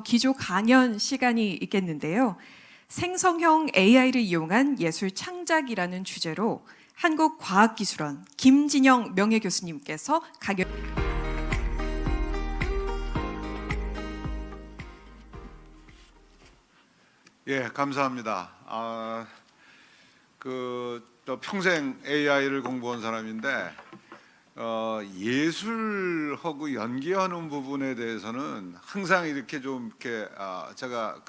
기조 강연 시간이 있겠는데요. 생성형 AI를 이용한 예술 창작이라는 주제로 한국과학기술원 김진영 명예교수님께서 강연. 예, 감사합니다. 또 평생 AI를 공부한 사람인데 예술하고 연계하는 부분에 대해서는 항상 이렇게 좀 이렇게 제가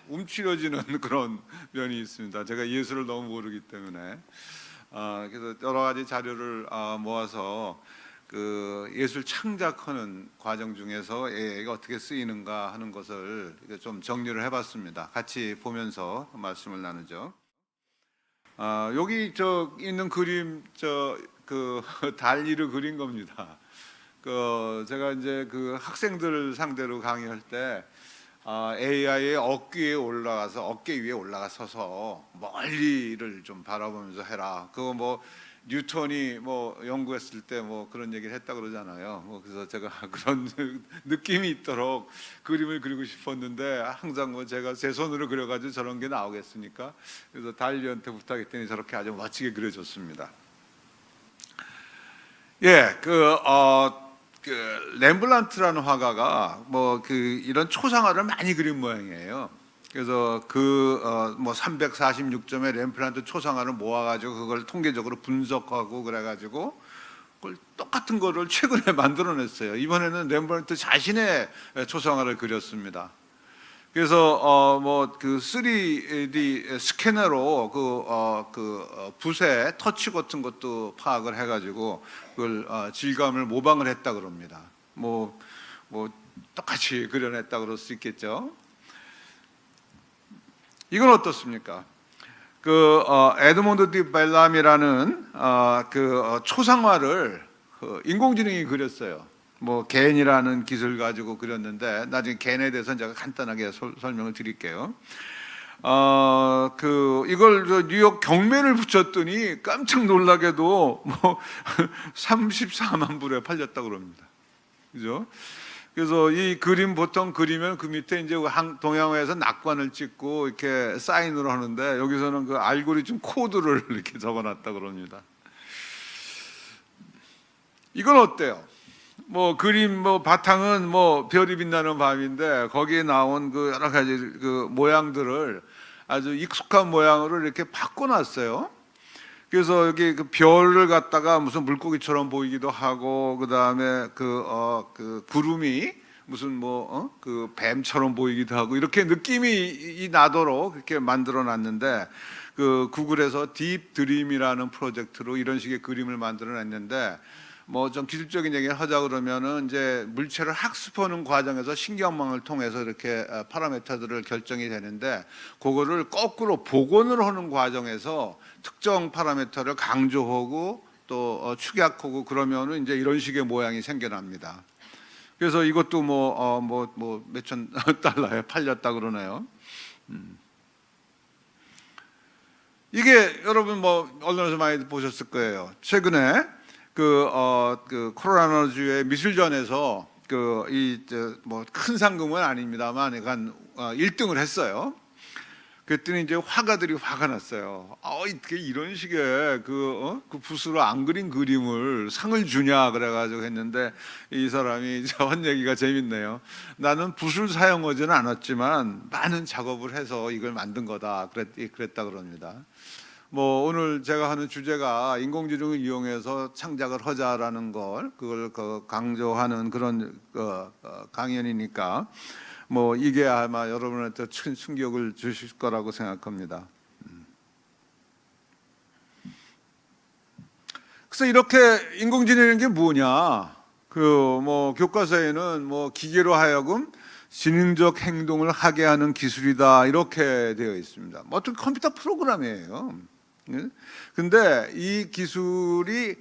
움츠려지는 그런 면이 있습니다. 제가 예술을 너무 모르기 때문에 그래서 여러 가지 자료를 모아서 예술 창작하는 과정 중에서 AI가 어떻게 쓰이는가 하는 것을 좀 정리를 해봤습니다. 같이 보면서 말씀을 나누죠. 여기 있는 그림 달리를 그린 겁니다. 제가 이제 학생들 상대로 강의할 때 AI의 어깨 위에 올라가서서 멀리를 좀 바라보면서 해라. 그거 뭐 뉴턴이 연구했을 때 그런 얘기를 했다 그러잖아요. 그래서 제가 그런 느낌이 있도록 그림을 그리고 싶었는데 항상 제가 제 손으로 그려가지고 저런 게 나오겠습니까? 그래서 달리한테 부탁했더니 저렇게 아주 멋지게 그려줬습니다. 예, 렘블란트라는 화가가 이런 초상화를 많이 그린 모양이에요. 그래서 346점의 렘블란트 초상화를 모아가지고 그걸 통계적으로 분석하고 그래가지고 그걸 똑같은 거를 최근에 만들어냈어요. 이번에는 렘블란트 자신의 초상화를 그렸습니다. 그래서 3D 스캐너로 붓의 터치 같은 것도 파악을 해가지고 그걸 질감을 모방을 했다 그럽니다. 똑같이 그려냈다 그럴 수 있겠죠. 이건 어떻습니까? 에드몬드 디 벨람이라는 초상화를 인공지능이 그렸어요. 겐이라는 기술 가지고 그렸는데 나중에 겐에 대해서는 제가 간단하게 설명을 드릴게요. 이걸 뉴욕 경매를 붙였더니 깜짝 놀라게도 34만 불에 팔렸다고 그럽니다. 그죠? 그래서 이 그림 보통 그리면 그 밑에 이제 동양화에서 낙관을 찍고 이렇게 사인으로 하는데 여기서는 그 알고리즘 코드를 이렇게 적어놨다 그럽니다. 이건 어때요? 그림 바탕은 별이 빛나는 밤인데 거기에 나온 여러 가지 모양들을 아주 익숙한 모양으로 이렇게 바꿔놨어요. 그래서 여기 별을 갖다가 무슨 물고기처럼 보이기도 하고 그 다음에 구름이 무슨 뱀처럼 보이기도 하고 이렇게 느낌이 나도록 이렇게 만들어놨는데 구글에서 딥 드림이라는 프로젝트로 이런 식의 그림을 만들어냈는데 좀 기술적인 얘기를 하자 그러면은 이제 물체를 학습하는 과정에서 신경망을 통해서 이렇게 파라미터들을 결정이 되는데 그거를 거꾸로 복원을 하는 과정에서 특정 파라미터를 강조하고 또 축약하고 그러면은 이제 이런 식의 모양이 생겨납니다. 그래서 이것도 몇천 달러에 팔렸다 그러네요. 이게 여러분 언론에서 많이 보셨을 거예요. 최근에 코로나주의 미술전에서 큰 상금은 아닙니다만 약간 1등을 했어요. 그랬더니 이제 화가들이 화가 났어요. 어떻게 이런 식의 붓으로 안 그린 그림을 상을 주냐 그래가지고 했는데 이 사람이 한 얘기가 재밌네요. 나는 붓을 사용하지는 않았지만 많은 작업을 해서 이걸 만든 거다 그랬다 그럽니다. 오늘 제가 하는 주제가 인공지능을 이용해서 창작을 하자라는 그걸 강조하는 그런 강연이니까 이게 아마 여러분한테 큰 충격을 주실 거라고 생각합니다. 그래서 이렇게 인공지능이라는 게 뭐냐? 교과서에는 기계로 하여금 지능적 행동을 하게 하는 기술이다 이렇게 되어 있습니다. 어떤 컴퓨터 프로그램이에요. 근데 이 기술이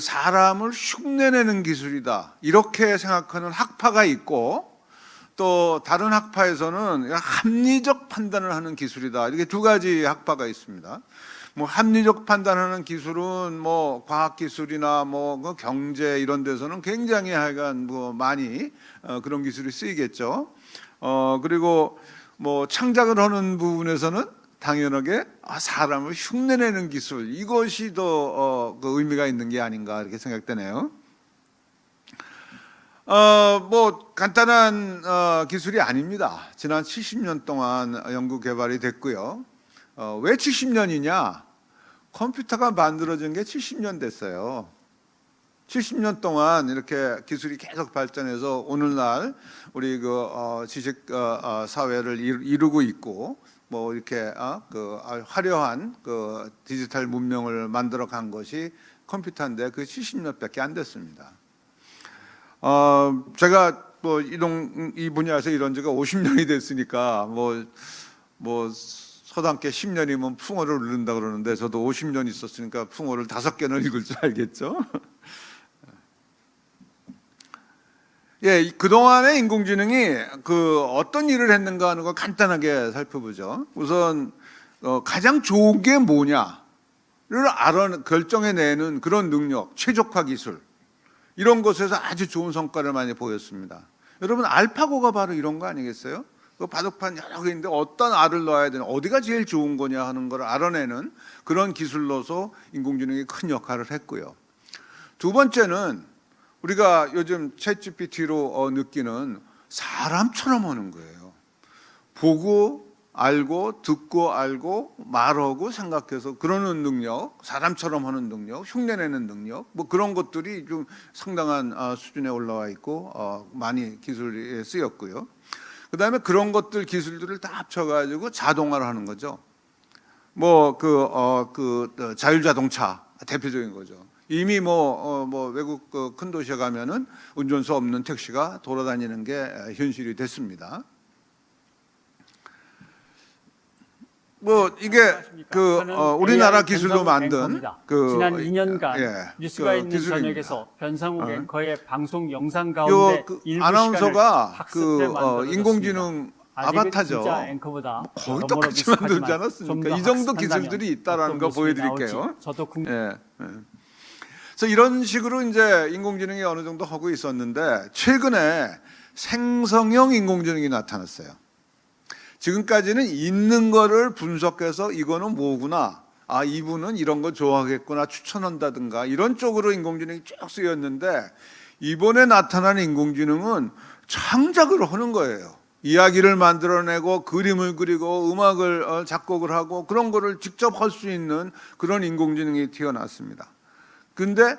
사람을 흉내내는 기술이다 이렇게 생각하는 학파가 있고 또 다른 학파에서는 합리적 판단을 하는 기술이다 이렇게 두 가지 학파가 있습니다. 뭐 합리적 판단하는 기술은 뭐 과학 기술이나 뭐 그 경제 이런 데서는 굉장히 하여간 뭐 많이 그런 기술이 쓰이겠죠. 그리고 뭐 창작을 하는 부분에서는 당연하게 사람을 흉내내는 기술, 이것이 더 그 의미가 있는 게 아닌가 이렇게 생각되네요. 뭐 간단한 기술이 아닙니다. 지난 70년 동안 연구 개발이 됐고요. 왜 70년이냐? 컴퓨터가 만들어진 게 70년 됐어요. 70년 동안 이렇게 기술이 계속 발전해서 오늘날 우리 그 지식 사회를 이루고 있고, 뭐 이렇게 그 화려한 그 디지털 문명을 만들어 간 것이 컴퓨터인데 그 70년밖에 안 됐습니다. 제가 뭐 이 분야에서 이런 지가 50년이 됐으니까 뭐 서당께 10년이면 풍어를 읽는다 그러는데 저도 50년 있었으니까 풍어를 5개는 읽을 줄 알겠죠. 예, 그동안의 인공지능이 그 어떤 일을 했는가 하는 걸 간단하게 살펴보죠. 우선 가장 좋은 게 뭐냐를 결정해내는 그런 능력, 최적화 기술, 이런 것에서 아주 좋은 성과를 많이 보였습니다. 여러분, 알파고가 바로 이런 거 아니겠어요? 그 바둑판 여러 개 있는데 어떤 알을 넣어야 되나, 어디가 제일 좋은 거냐 하는 걸 알아내는 그런 기술로서 인공지능이 큰 역할을 했고요. 두 번째는 우리가 요즘 챗GPT로 느끼는 사람처럼 하는 거예요. 보고 알고 듣고 알고 말하고 생각해서 그러는 능력, 사람처럼 하는 능력, 흉내내는 능력, 뭐 그런 것들이 좀 상당한 수준에 올라와 있고 많이 기술이 쓰였고요. 그다음에 그런 것들 기술들을 다 합쳐가지고 자동화를 하는 거죠. 뭐 그 자율자동차 대표적인 거죠. 이미 뭐 외국 큰 도시에 가면은 운전수 없는 택시가 돌아다니는 게 현실이 됐습니다. 뭐 이게 그 우리나라 기술로 만든 그 지난 2년간 뉴스가 있는 기술입니다. 저녁에서 변상욱 앵커의 방송 영상 가운데 그 일부 아나운서가 시간을 학습해 인공지능 아바타죠. 진짜 앵커보다 거의 똑같이 만들지 않았습니까? 이 정도 기술들이 있다라는 거 보여드릴게요. 저도 예. 그래서 이런 식으로 이제 인공지능이 어느 정도 하고 있었는데 최근에 생성형 인공지능이 나타났어요. 지금까지는 있는 거를 분석해서 이거는 뭐구나, 이분은 이런 거 좋아하겠구나 추천한다든가 이런 쪽으로 인공지능이 쭉 쓰였는데, 이번에 나타난 인공지능은 창작을 하는 거예요. 이야기를 만들어내고 그림을 그리고 음악을 작곡을 하고 그런 거를 직접 할 수 있는 그런 인공지능이 태어났습니다. 근데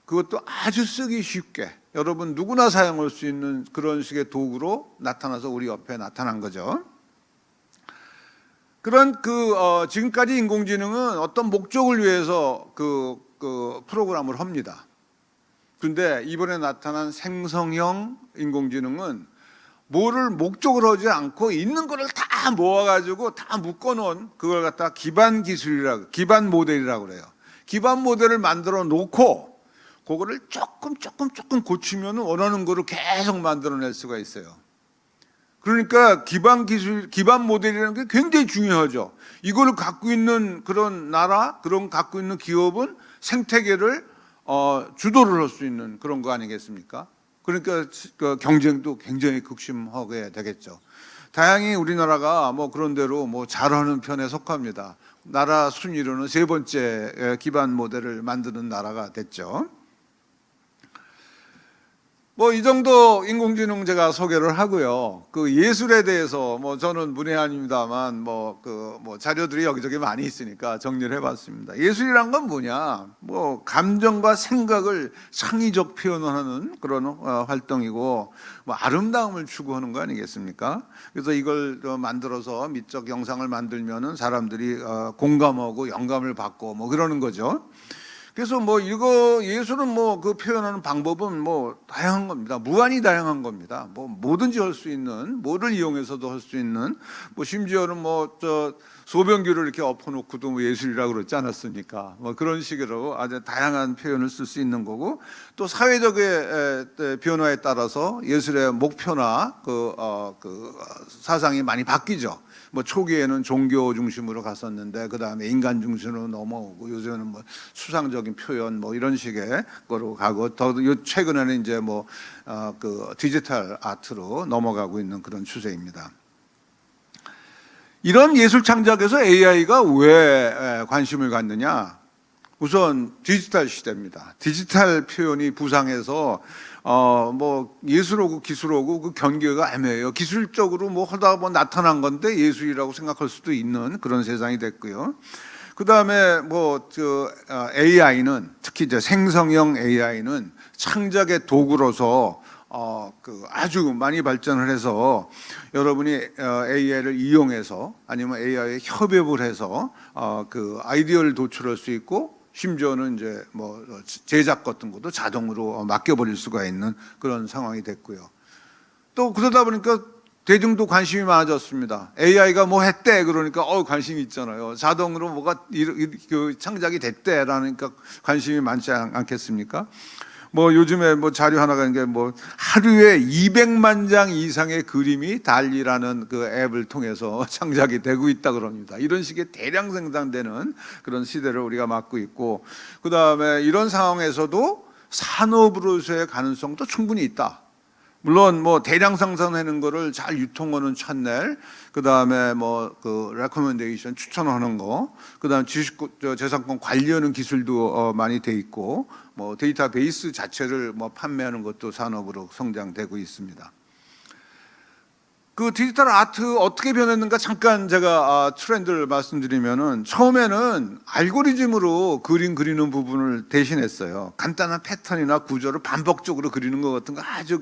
그것도 아주 쓰기 쉽게 여러분 누구나 사용할 수 있는 그런 식의 도구로 나타나서 우리 옆에 나타난 거죠. 그런 지금까지 인공지능은 어떤 목적을 위해서 그 프로그램을 합니다. 그런데 이번에 나타난 생성형 인공지능은 뭐를 목적으로 하지 않고 있는 거를 다 모아가지고 다 묶어놓은 그걸 갖다 기반 모델이라고 그래요. 기반 모델을 만들어 놓고 그거를 조금 고치면 원하는 거를 계속 만들어낼 수가 있어요. 그러니까 기반 모델이라는 게 굉장히 중요하죠. 이거를 갖고 있는 그런 나라, 갖고 있는 기업은 생태계를 주도를 할 수 있는 그런 거 아니겠습니까? 그러니까 그 경쟁도 굉장히 극심하게 되겠죠. 다행히 우리나라가 뭐 그런 대로 뭐 잘하는 편에 속합니다. 나라 순위로는 3번째 기반 모델을 만드는 나라가 됐죠. 뭐 이 정도 인공지능 제가 소개를 하고요. 그 예술에 대해서 뭐 저는 문외한입니다만 뭐 자료들이 여기저기 많이 있으니까 정리를 해봤습니다. 예술이란 건 뭐냐? 뭐 감정과 생각을 창의적 표현하는 그런 활동이고, 뭐 아름다움을 추구하는 거 아니겠습니까? 그래서 이걸 만들어서 미적 영상을 만들면은 사람들이 공감하고 영감을 받고 뭐 그러는 거죠. 그래서 뭐 이거 예술은 뭐 그 표현하는 방법은 뭐 다양한 겁니다. 무한히 다양한 겁니다. 뭐 뭐든지 할 수 있는, 뭐를 이용해서도 할 수 있는, 뭐 심지어는 뭐 소변기를 이렇게 엎어놓고도 뭐 예술이라고 그러지 않았습니까? 뭐 그런 식으로 아주 다양한 표현을 쓸 수 있는 거고, 또 사회적의 변화에 따라서 예술의 목표나 그 사상이 많이 바뀌죠. 뭐 초기에는 종교 중심으로 갔었는데 그 다음에 인간 중심으로 넘어오고 요새는 뭐 수상적인 표현 뭐 이런 식의 거로 가고 더 최근에는 이제 뭐 그 디지털 아트로 넘어가고 있는 그런 추세입니다. 이런 예술 창작에서 AI가 왜 관심을 갖느냐? 우선 디지털 시대입니다. 디지털 표현이 부상해서 뭐 예술하고 기술하고 그 경계가 애매해요. 기술적으로 뭐 하다 뭐 나타난 건데 예술이라고 생각할 수도 있는 그런 세상이 됐고요. 그 다음에 뭐 AI는 특히 이제 생성형 AI는 창작의 도구로서 그 아주 많이 발전을 해서 여러분이 AI를 이용해서 아니면 AI에 협업을 해서 그 아이디어를 도출할 수 있고 심지어는 이제 뭐 제작 같은 것도 자동으로 맡겨버릴 수가 있는 그런 상황이 됐고요. 또 그러다 보니까 대중도 관심이 많아졌습니다. AI가 뭐 했대 그러니까 관심이 있잖아요. 자동으로 뭐가 그 창작이 됐대라니까 관심이 많지 않겠습니까? 뭐 요즘에 뭐 자료 하나가 있는 게 뭐 하루에 200만 장 이상의 그림이 달리라는 그 앱을 통해서 창작이 되고 있다 그럽니다. 이런 식의 대량 생산되는 그런 시대를 우리가 맞고 있고, 그 다음에 이런 상황에서도 산업으로서의 가능성도 충분히 있다. 물론 뭐 대량 생산하는 거를 잘 유통하는 채널, 그 다음에 뭐 그 레코멘데이션 추천하는 거, 그 다음 재산권 관리하는 기술도 많이 돼 있고, 뭐 데이터베이스 자체를 뭐 판매하는 것도 산업으로 성장되고 있습니다. 그 디지털 아트 어떻게 변했는가 잠깐 제가 트렌드를 말씀드리면은, 처음에는 알고리즘으로 그림 그리는 부분을 대신했어요. 간단한 패턴이나 구조를 반복적으로 그리는 것 같은 거 아주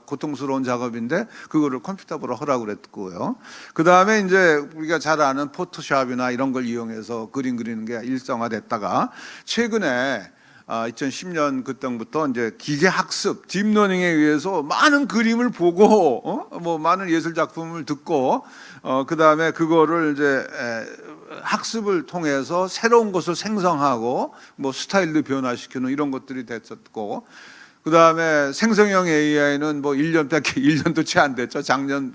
고통스러운 작업인데 그거를 컴퓨터로 하라고 그랬고요. 그 다음에 이제 우리가 잘 아는 포토샵이나 이런 걸 이용해서 그림 그리는 게 일상화됐다가 최근에 2010년 그때부터 이제 기계 학습, 딥러닝에 의해서 많은 그림을 보고 뭐 많은 예술 작품을 듣고 그 다음에 그거를 이제 학습을 통해서 새로운 것을 생성하고 뭐 스타일도 변화시키는 이런 것들이 됐었고, 그 다음에 생성형 AI는 뭐 1년도 채 안 됐죠. 작년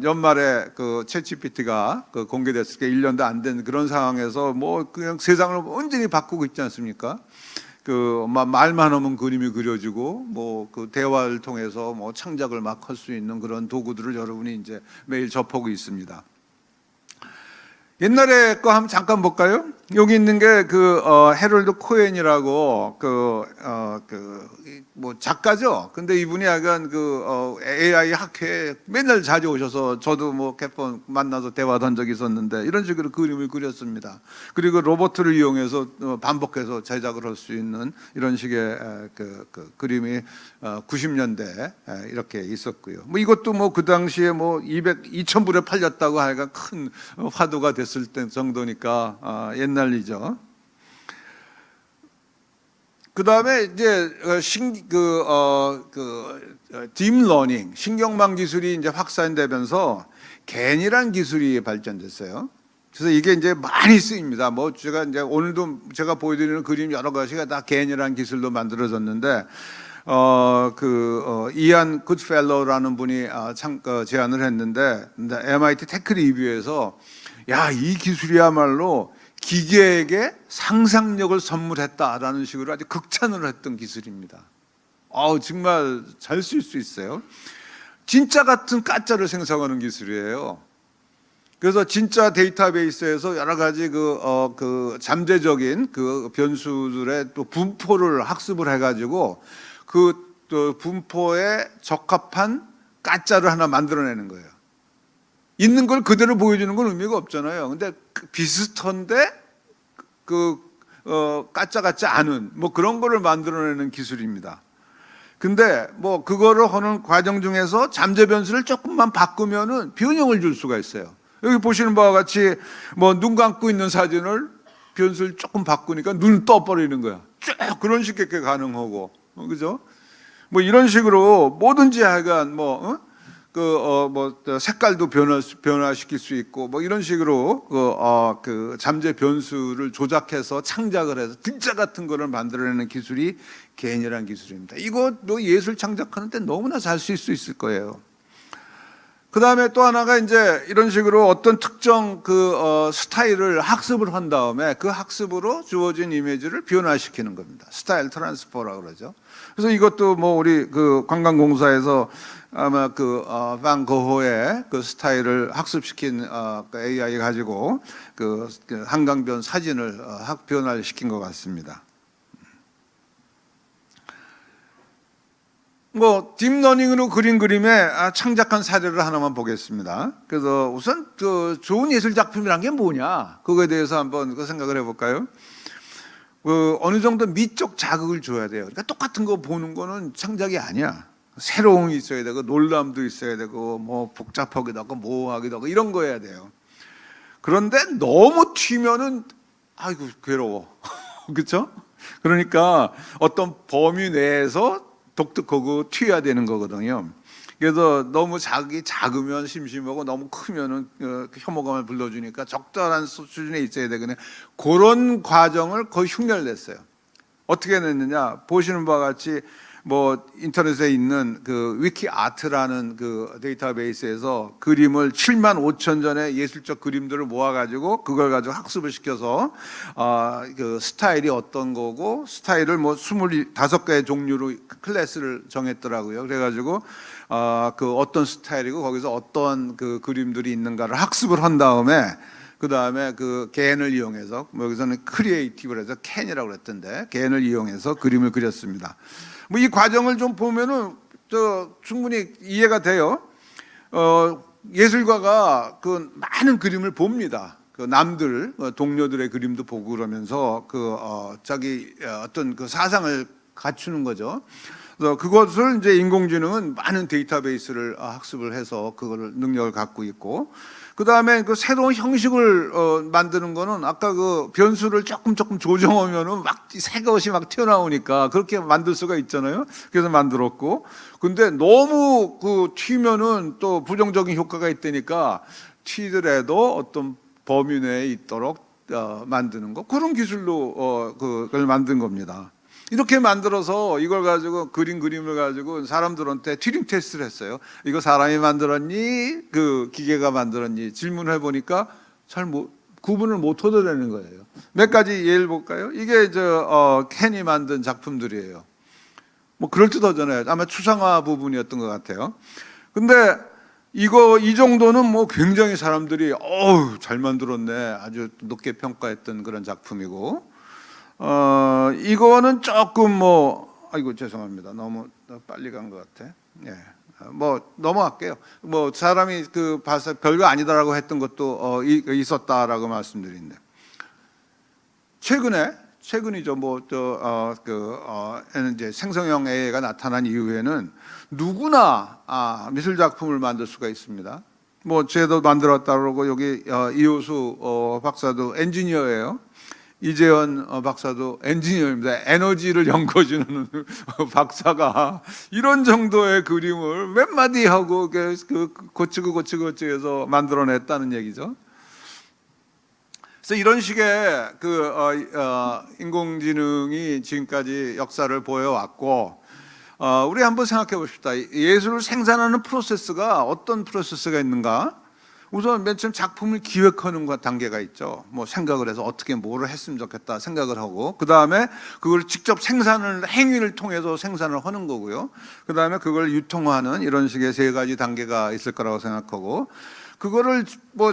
연말에 그 챗GPT가 공개됐을 때 1년도 안 된 그런 상황에서 뭐 그냥 세상을 완전히 바꾸고 있지 않습니까? 그 말만 하면 그림이 그려지고 뭐 그 대화를 통해서 뭐 창작을 막 할 수 있는 그런 도구들을 여러분이 이제 매일 접하고 있습니다. 옛날에 거 한번 잠깐 볼까요? 여기 있는 게 해럴드 코엔이라고 뭐 작가죠. 근데 이분이 약간 AI 학회에 맨날 자주 오셔서 저도 뭐 몇 번 만나서 대화한 적이 있었는데 이런 식으로 그림을 그렸습니다. 그리고 로봇을 이용해서 반복해서 제작을 할 수 있는 이런 식의 그림이 90년대 이렇게 있었고요. 뭐 이것도 뭐 그 당시에 뭐 2,000불에 팔렸다고 하니까 큰 화두가 됐을 때 정도니까 옛날이죠. 그 다음에 이제 딥러닝, 신경망 기술이 이제 확산되면서 갠이란 기술이 발전됐어요. 그래서 이게 이제 많이 쓰입니다. 뭐 제가 이제 오늘도 제가 보여드리는 그림 여러 가지가 다 갠이란 기술로 만들어졌는데, 이안 굿펠로우라는 분이 제안을 했는데, MIT 테크 리뷰에서 이 기술이야말로 기계에게 상상력을 선물했다라는 식으로 아주 극찬을 했던 기술입니다. 정말 잘 쓸 수 있어요. 진짜 같은 가짜를 생성하는 기술이에요. 그래서 진짜 데이터베이스에서 여러 가지 잠재적인 변수들의 또 분포를 학습을 해가지고 또 분포에 적합한 가짜를 하나 만들어내는 거예요. 있는 걸 그대로 보여주는 건 의미가 없잖아요. 근데 비슷한데 가짜 같지 않은 뭐 그런 거를 만들어내는 기술입니다. 근데 뭐 그거를 하는 과정 중에서 잠재 변수를 조금만 바꾸면은 변형을 줄 수가 있어요. 여기 보시는 바와 같이 뭐 눈 감고 있는 사진을 변수를 조금 바꾸니까 눈 떠버리는 거야. 쭉 그런 식의 가능하고, 그죠? 뭐 이런 식으로 뭐든지 하여간 색깔도 변화시킬 수 있고 뭐 이런 식으로 잠재 변수를 조작해서 창작을 해서 진짜 같은 거를 만들어내는 기술이 갠이라는 기술입니다. 이것도 예술 창작하는 데 너무나 잘 쓸 수 있을 거예요. 그 다음에 또 하나가 이제 이런 식으로 어떤 특정 스타일을 학습을 한 다음에 그 학습으로 주어진 이미지를 변화시키는 겁니다. 스타일 트랜스퍼라고 그러죠. 그래서 이것도 뭐 우리 그 관광공사에서 아마 반 고흐의 그 스타일을 학습시킨 AI 가지고 그 한강변 사진을 변화를 시킨 것 같습니다. 뭐 딥러닝으로 그린 그림의 창작한 사례를 하나만 보겠습니다. 그래서 우선 그 좋은 예술 작품이란 게 뭐냐, 그거에 대해서 한번 그 생각을 해볼까요? 어느 정도 미적 자극을 줘야 돼요. 그러니까 똑같은 거 보는 거는 창작이 아니야. 새로움이 있어야 되고 놀람도 있어야 되고 뭐 복잡하기도 하고 모호하기도 하고 이런 거 해야 돼요. 그런데 너무 튀면은 아이고 괴로워. 그렇죠? 그러니까 어떤 범위 내에서 독특하고 튀어야 되는 거거든요. 그래서 너무 자극이 작으면 심심하고 너무 크면은 혐오감을 불러주니까 적절한 수준에 있어야 되거든요. 그런 과정을 거의 흉내냈어요. 어떻게 냈느냐? 보시는 바와 같이 뭐 인터넷에 있는 그 위키아트라는 그 데이터베이스에서 그림을 7만 5천 전의 예술적 그림들을 모아가지고 그걸 가지고 학습을 시켜서 그 스타일이 어떤 거고 스타일을 뭐 25개의 종류로 클래스를 정했더라고요. 그래가지고 그 어떤 스타일이고 거기서 어떤 그 그림들이 있는가를 학습을 한 다음에 그 다음에 그 겐을 이용해서 뭐 여기서는 크리에이티브를 해서 캔이라고 그랬던데 겐을 이용해서 그림을 그렸습니다. 뭐 이 과정을 좀 보면은 충분히 이해가 돼요. 예술가가 그 많은 그림을 봅니다. 그 남들 동료들의 그림도 보고 그러면서 자기 어떤 그 사상을 갖추는 거죠. 그래서 그것을 이제 인공지능은 많은 데이터베이스를 학습을 해서 그거를 능력을 갖고 있고, 그 다음에 그 새로운 형식을 만드는 거는 아까 그 변수를 조금 조정하면은 막 새 것이 막 튀어나오니까 그렇게 만들 수가 있잖아요. 그래서 만들었고, 근데 너무 튀면은 또 부정적인 효과가 있다니까 튀더라도 어떤 범위 내에 있도록 만드는 거, 그런 기술로 그걸 만든 겁니다. 이렇게 만들어서 이걸 가지고 그림을 가지고 사람들한테 튜링 테스트를 했어요. 이거 사람이 만들었니? 그 기계가 만들었니? 질문을 해보니까 구분을 못 하더라는 거예요. 몇 가지 예를 볼까요? 이게 캔이 만든 작품들이에요. 뭐 그럴듯하잖아요. 아마 추상화 부분이었던 것 같아요. 근데 이 정도는 뭐 굉장히 사람들이 잘 만들었네, 아주 높게 평가했던 그런 작품이고, 이거는 조금 아이고 죄송합니다. 너무 빨리 간 것 같아. 예. 뭐 넘어갈게요. 뭐 사람이 봐서 별거 아니다라고 했던 것도 있었다라고 말씀드린데, 최근이죠. 이제 생성형 AI가 나타난 이후에는 누구나 미술 작품을 만들 수가 있습니다. 뭐 쟤도 만들었다 그러고, 여기 이호수 박사도 엔지니어예요. 이재현 박사도 엔지니어입니다. 에너지를 연구해주는 박사가 이런 정도의 그림을 몇 마디 하고 고치고 해서 만들어냈다는 얘기죠. 그래서 이런 식의 인공지능이 지금까지 역사를 보여왔고, 우리 한번 생각해 봅시다. 예술을 생산하는 프로세스가 어떤 프로세스가 있는가? 우선 맨 처음 작품을 기획하는 단계가 있죠. 뭐 생각을 해서 어떻게 뭐를 했으면 좋겠다 생각을 하고, 그 다음에 그걸 직접 행위를 통해서 생산을 하는 거고요. 그 다음에 그걸 유통하는 이런 식의 세 가지 단계가 있을 거라고 생각하고, 그거를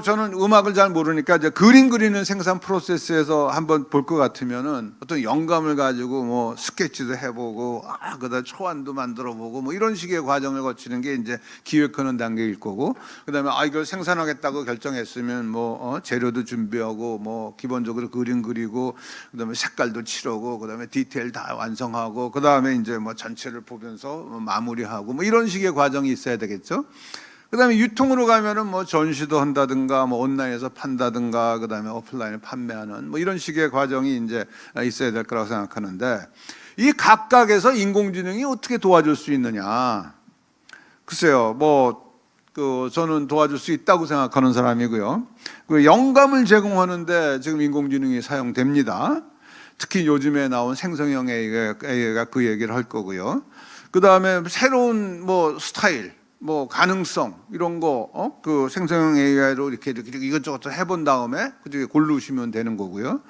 저는 음악을 잘 모르니까 이제 그림 그리는 생산 프로세스에서 한번 볼 것 같으면은 어떤 영감을 가지고 스케치도 해보고, 그다음 초안도 만들어보고 뭐 이런 식의 과정을 거치는 게 이제 기획하는 단계일 거고, 그다음에 이걸 생산하겠다고 결정했으면 재료도 준비하고 기본적으로 그림 그리고, 그다음에 색깔도 칠하고, 그다음에 디테일 다 완성하고, 그다음에 이제 전체를 보면서 마무리하고 이런 식의 과정이 있어야 되겠죠. 그다음에 유통으로 가면은 전시도 한다든가 온라인에서 판다든가, 그다음에 오프라인에 판매하는 이런 식의 과정이 이제 있어야 될 거라고 생각하는데, 이 각각에서 인공지능이 어떻게 도와줄 수 있느냐? 글쎄요, 저는 도와줄 수 있다고 생각하는 사람이고요. 영감을 제공하는데 지금 인공지능이 사용됩니다. 특히 요즘에 나온 생성형 AI가 그 얘기를 할 거고요. 그 다음에 새로운 스타일, 뭐 가능성 이런 거 그 생성형 AI로 이렇게 이것저것 해본 다음에 그중에 고르시면 되는 거고요.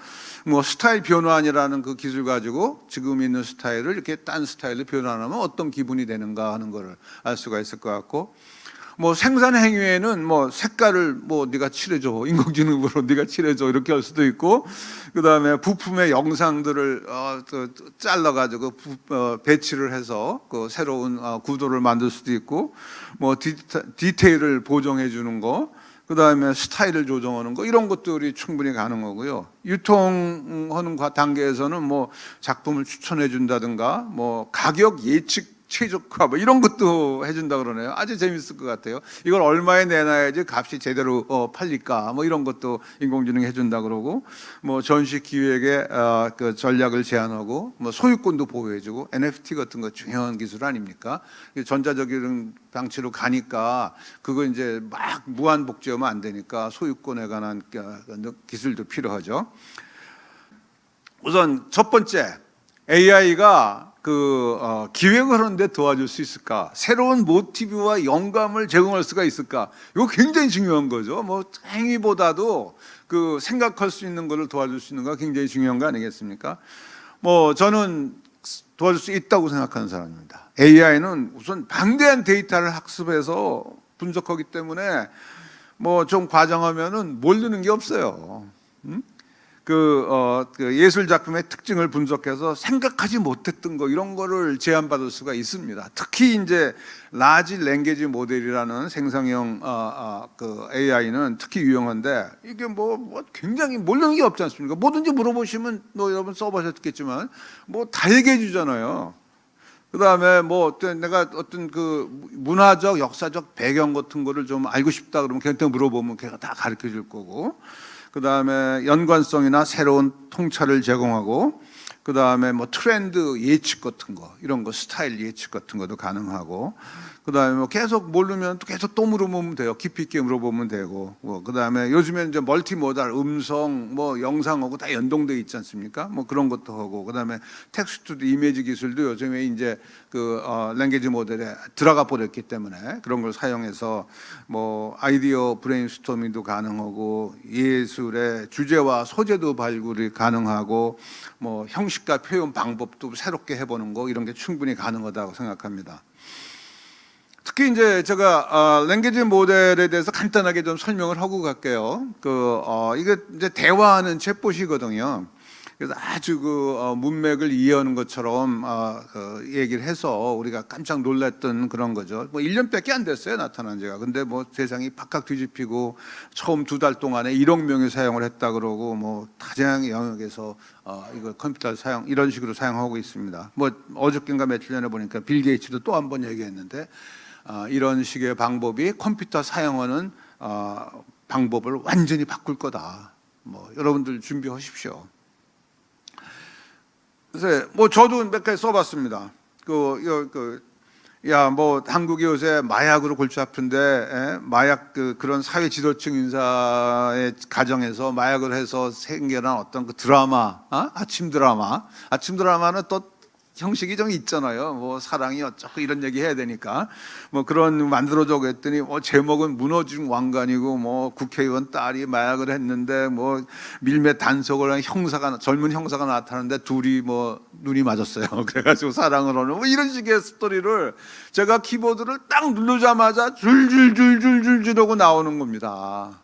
뭐 스타일 변환이라는 그 기술 가지고 지금 있는 스타일을 이렇게 딴 스타일로 변환하면 어떤 기분이 되는가 하는 거를 알 수가 있을 것 같고, 뭐 생산 행위에는 뭐 색깔을 뭐 네가 칠해줘, 인공지능으로 네가 칠해줘 이렇게 할 수도 있고, 그 다음에 부품의 영상들을 잘라가지고 배치를 해서 그 새로운 구도를 만들 수도 있고, 뭐 디테일을 보정해 주는 거, 그 다음에 스타일을 조정하는 거, 이런 것들이 충분히 가능하고요. 유통하는 단계에서는 뭐 작품을 추천해 준다든가, 뭐 가격 예측 최저가 뭐 이런 것도 해준다 그러네요. 아주 재밌을 것 같아요. 이걸 얼마에 내놔야지 값이 제대로 팔릴까, 뭐 이런 것도 인공지능이 해준다 그러고, 뭐 전시 기획의 그 전략을 제안하고, 뭐 소유권도 보호해주고, NFT 같은 거 중요한 기술 아닙니까? 전자적인 방치로 가니까 그거 이제 막 무한 복제하면 안 되니까 소유권에 관한 기술도 필요하죠. 우선 첫 번째, AI가 기획을 하는데 도와줄 수 있을까? 새로운 모티브와 영감을 제공할 수가 있을까? 이거 굉장히 중요한 거죠. 뭐 행위보다도 그 생각할 수 있는 것을 도와줄 수 있는 거 굉장히 중요한 거 아니겠습니까? 뭐 저는 도와줄 수 있다고 생각하는 사람입니다. AI는 우선 방대한 데이터를 학습해서 분석하기 때문에 뭐 좀 과장하면은 모르는 게 없어요. 그 예술 작품의 특징을 분석해서 생각하지 못했던 거 이런 거를 제안받을 수가 있습니다. 특히 이제 라지 랭귀지 모델이라는 생성형 그 AI는 특히 유용한데, 이게 뭐 굉장히 모르는 게 없지 않습니까? 뭐든지 물어보시면 뭐 여러분 써보셨겠지만 뭐 다 얘기해 주잖아요. 그다음에 뭐 내가 어떤 그 문화적 역사적 배경 같은 거를 좀 알고 싶다 그러면 걔한테 물어보면 걔가 다 가르쳐 줄 거고, 그 다음에 연관성이나 새로운 통찰을 제공하고, 그 다음에 뭐 트렌드 예측 같은 거, 이런 거 스타일 예측 같은 것도 가능하고, 그 다음에 뭐 계속 모르면 또 계속 또 물어보면 돼요. 깊이 있게 물어보면 되고, 그 다음에 요즘에는 이제 멀티모달 음성, 뭐 영상하고 다 연동돼 있지 않습니까? 뭐 그런 것도 하고, 그 다음에 텍스트 이미지 기술도 요즘에 이제 그 랭귀지 모델에 들어가 버렸기 때문에 그런 걸 사용해서 뭐 아이디어 브레인스토밍도 가능하고, 예술의 주제와 소재도 발굴이 가능하고, 뭐 형식과 표현 방법도 새롭게 해보는 거, 이런 게 충분히 가능하다고 생각합니다. 특히 이제 제가 랭귀지 모델에 대해서 간단하게 좀 설명을 하고 갈게요. 이게 이제 대화하는 챗봇이거든요. 그래서 아주 문맥을 이해하는 것처럼 얘기를 해서 우리가 깜짝 놀랐던 그런 거죠. 뭐 1년밖에 안 됐어요, 나타난 지가. 근데 뭐 세상이 바깥 뒤집히고 처음 2달 동안에 1억 명이 사용을 했다 그러고, 뭐 다양한 영역에서 이거 컴퓨터 사용 이런 식으로 사용하고 있습니다. 뭐 어저께인가 며칠 전에 보니까 빌 게이츠도 또 한 번 얘기했는데, 이런 식의 방법이 컴퓨터 사용하는 방법을 완전히 바꿀 거다. 뭐 여러분들 준비하십시오. 그래서 뭐 저도 몇 가지 써봤습니다. 뭐 한국이 요새 마약으로 골치 아픈데, 마약 그런 사회 지도층 인사의 가정에서 마약을 해서 생겨난 어떤 그 드라마, 아침 드라마는 또 형식이 좀 있잖아요. 뭐 사랑이 어쩌고 이런 얘기 해야 되니까 뭐 그런 만들어줘 했더니 제목은 무너진 왕관이고, 뭐 국회의원 딸이 마약을 했는데 뭐 밀매 단속을 한 젊은 형사가 나타났는데 둘이 뭐 눈이 맞았어요. 그래가지고 사랑을 하는 뭐 이런 식의 스토리를 제가 키보드를 딱 누르자마자 줄줄줄줄줄 하고 나오는 겁니다.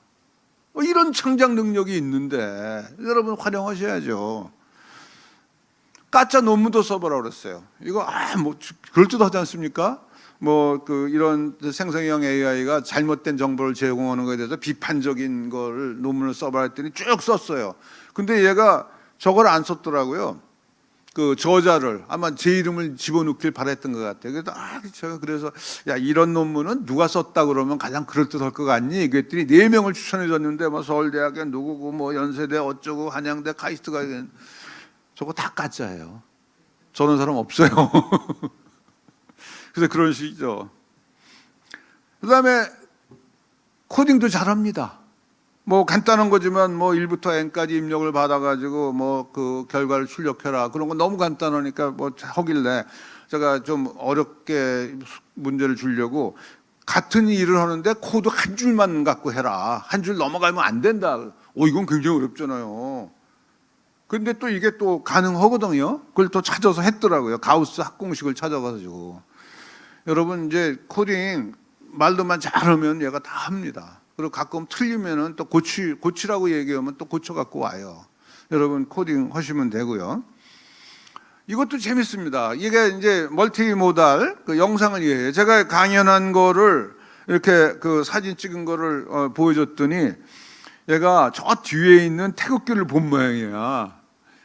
이런 창작 능력이 있는데 여러분 활용하셔야죠. 가짜 논문도 써보라고 그랬어요. 이거 뭐 그럴듯하지 않습니까? 뭐 이런 생성형 AI가 잘못된 정보를 제공하는 것에 대해서 비판적인 걸 논문을 써봐라 했더니 쭉 썼어요. 근데 얘가 저걸 안 썼더라고요. 그 저자를 아마 제 이름을 집어넣길 바랬던 것 같아요. 그래서 야, 이런 논문은 누가 썼다 그러면 가장 그럴듯할 것 같니? 그랬더니 4명을 추천해 줬는데 뭐 서울대학의 누구고 뭐 연세대 어쩌고 한양대 카이스트가 저거 다 가짜예요. 저런 사람 없어요. 그래서 그런 식이죠. 그 다음에 코딩도 잘합니다. 뭐 간단한 거지만 뭐 1부터 n까지 입력을 받아가지고 뭐 그 결과를 출력해라. 그런 건 너무 간단하니까 뭐 하길래 제가 좀 어렵게 문제를 주려고 같은 일을 하는데 코드 한 줄만 갖고 해라. 한 줄 넘어가면 안 된다. 이건 굉장히 어렵잖아요. 근데 또 이게 또 가능하거든요. 그걸 또 찾아서 했더라고요. 가우스 합공식을 찾아가지고. 여러분 이제 코딩 말로만 잘하면 얘가 다 합니다. 그리고 가끔 틀리면은 또 고치라고 얘기하면 또 고쳐 갖고 와요. 여러분 코딩 하시면 되고요. 이것도 재밌습니다. 이게 이제 멀티모달 그 영상을 이해해요. 제가 강연한 거를 이렇게 그 사진 찍은 거를 보여줬더니 얘가 저 뒤에 있는 태극기를 본 모양이야.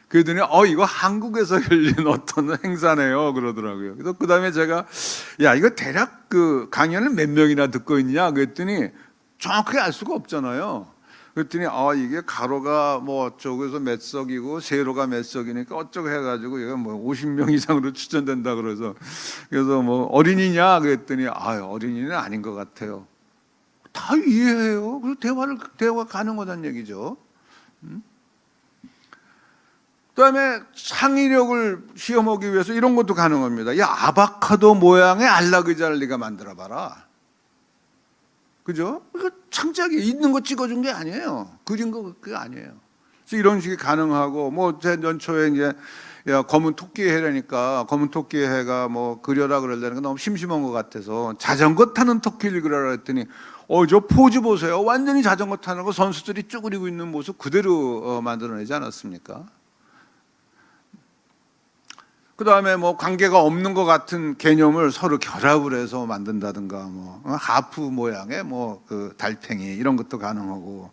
그러더니 이거 한국에서 열린 어떤 행사네요 그러더라고요. 그래서 그다음에 제가 야 이거 대략 그 강연을 몇 명이나 듣고 있냐 그랬더니 정확하게 알 수가 없잖아요. 그랬더니 이게 가로가 뭐 어쩌고해서 몇 석이고 세로가 몇 석이니까 어쩌고 해가지고 얘가 뭐 50명 이상으로 추천된다 그래서 뭐 어린이냐 그랬더니 어린이는 아닌 것 같아요. 다 이해해요. 그래서 대화 가능하다는 얘기죠. 그다음에 창의력을 시험하기 위해서 이런 것도 가능합니다. 야 아바카도 모양의 안락의자를 네가 만들어봐라. 그죠? 이거 창작이 있는 거 찍어준 게 아니에요. 그린 거 그게 아니에요. 그래서 이런 식이 가능하고 뭐 제 연초에 이제 야 검은 토끼 해라니까 검은 토끼 해가 뭐 그려라 그러려니까 너무 심심한 것 같아서 자전거 타는 토끼를 그려라 했더니 저 포즈 보세요. 완전히 자전거 타는 거 선수들이 쭈그리고 있는 모습 그대로 만들어내지 않았습니까? 그 다음에 뭐 관계가 없는 것 같은 개념을 서로 결합을 해서 만든다든가 뭐 하프 모양의 뭐 그 달팽이 이런 것도 가능하고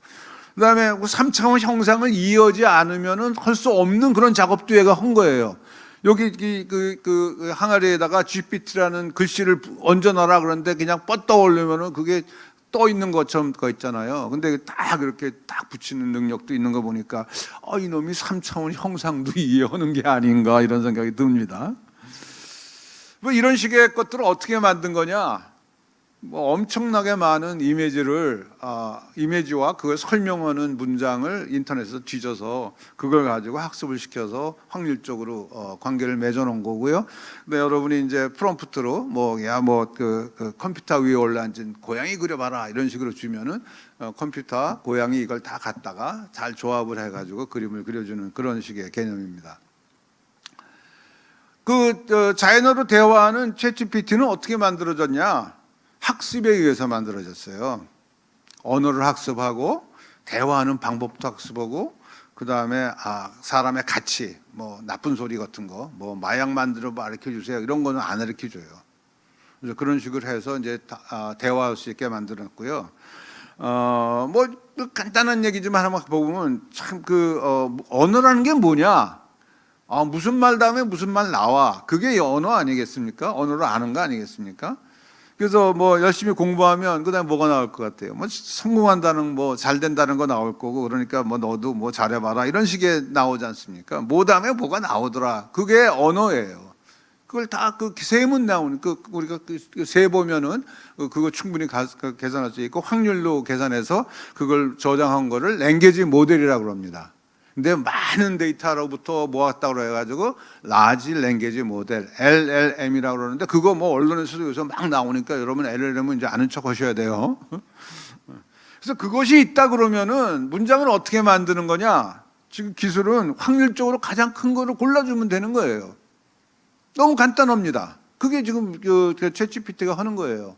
그 다음에 3차원 형상을 이어지 않으면은 할 수 없는 그런 작업도 얘가 한 거예요. 여기 그 항아리에다가 GPT라는 글씨를 얹어놔라 그러는데 그냥 뻗떠 올리면은 그게 떠 있는 것처럼 거 있잖아요. 근데 딱 이렇게 딱 붙이는 능력도 있는 거 보니까 이놈이 3차원 형상도 이해하는 게 아닌가 이런 생각이 듭니다. 뭐 이런 식의 것들을 어떻게 만든 거냐? 뭐 엄청나게 많은 이미지와 그걸 설명하는 문장을 인터넷에서 뒤져서 그걸 가지고 학습을 시켜서 확률적으로 관계를 맺어놓은 거고요. 근데 여러분이 이제 프롬프트로 그 컴퓨터 위에 올라앉은 고양이 그려봐라 이런 식으로 주면은 컴퓨터 고양이 이걸 다 갖다가 잘 조합을 해가지고 그림을 그려주는 그런 식의 개념입니다. 자연어로 대화하는 챗GPT는 어떻게 만들어졌냐? 학습에 의해서 만들어졌어요. 언어를 학습하고 대화하는 방법도 학습하고 그 다음에 사람의 가치, 뭐 나쁜 소리 같은 거, 뭐 마약 만들어 가르쳐 주세요 이런 거는 안 가르쳐 줘요. 그래서 그런 식으로 해서 이제 대화할 수 있게 만들었고요. 뭐 간단한 얘기 좀 하나만 보면 참 언어라는 게 뭐냐? 무슨 말 다음에 무슨 말 나와? 그게 언어 아니겠습니까? 언어를 아는 거 아니겠습니까? 그래서 뭐 열심히 공부하면 그다음에 뭐가 나올 것 같아요? 뭐 성공한다는 뭐 잘 된다는 거 나올 거고 그러니까 뭐 너도 뭐 잘해봐라 이런 식의 나오지 않습니까? 뭐 다음에 뭐가 나오더라. 그게 언어예요. 그걸 다 그 세문 나오는 우리가 세 보면은 그거 충분히 계산할 수 있고 확률로 계산해서 그걸 저장한 거를 랭귀지 모델이라고 합니다. 근데 많은 데이터로부터 모았다고 해가지고 라지 랭귀지 모델 LLM이라고 그러는데 그거 뭐 언론에서도 요새 막 나오니까 여러분 LLM은 이제 아는 척 하셔야 돼요. 그래서 그것이 있다 그러면은 문장을 어떻게 만드는 거냐? 지금 기술은 확률적으로 가장 큰 거를 골라주면 되는 거예요. 너무 간단합니다. 그게 지금 챗GPT가 하는 거예요.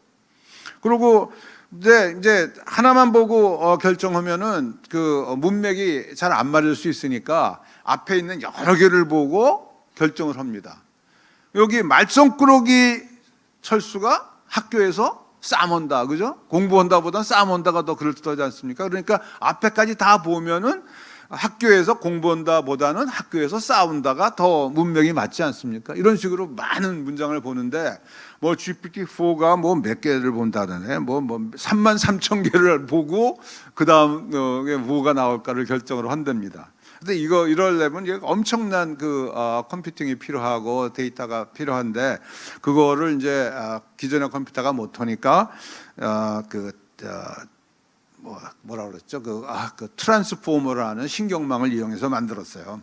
그리고 이제 하나만 보고 결정하면은 문맥이 잘 안 맞을 수 있으니까 앞에 있는 여러 개를 보고 결정을 합니다. 여기 말썽꾸러기 철수가 학교에서 싸먼다, 그죠? 공부한다보다 싸먼다가 더 그럴듯하지 않습니까? 그러니까 앞에까지 다 보면은 학교에서 공부한다보다는 학교에서 싸운다가 더 문맥이 맞지 않습니까? 이런 식으로 많은 문장을 보는데 뭐 GPT-4가 뭐 몇 개를 본다더네 뭐 33,000개를 보고 그 다음에 뭐가 나올까를 결정을 한답니다. 근데 이러려면 엄청난 컴퓨팅이 필요하고 데이터가 필요한데 그거를 이제 기존의 컴퓨터가 못하니까 뭐라 그랬죠? 트랜스포머라는 신경망을 이용해서 만들었어요.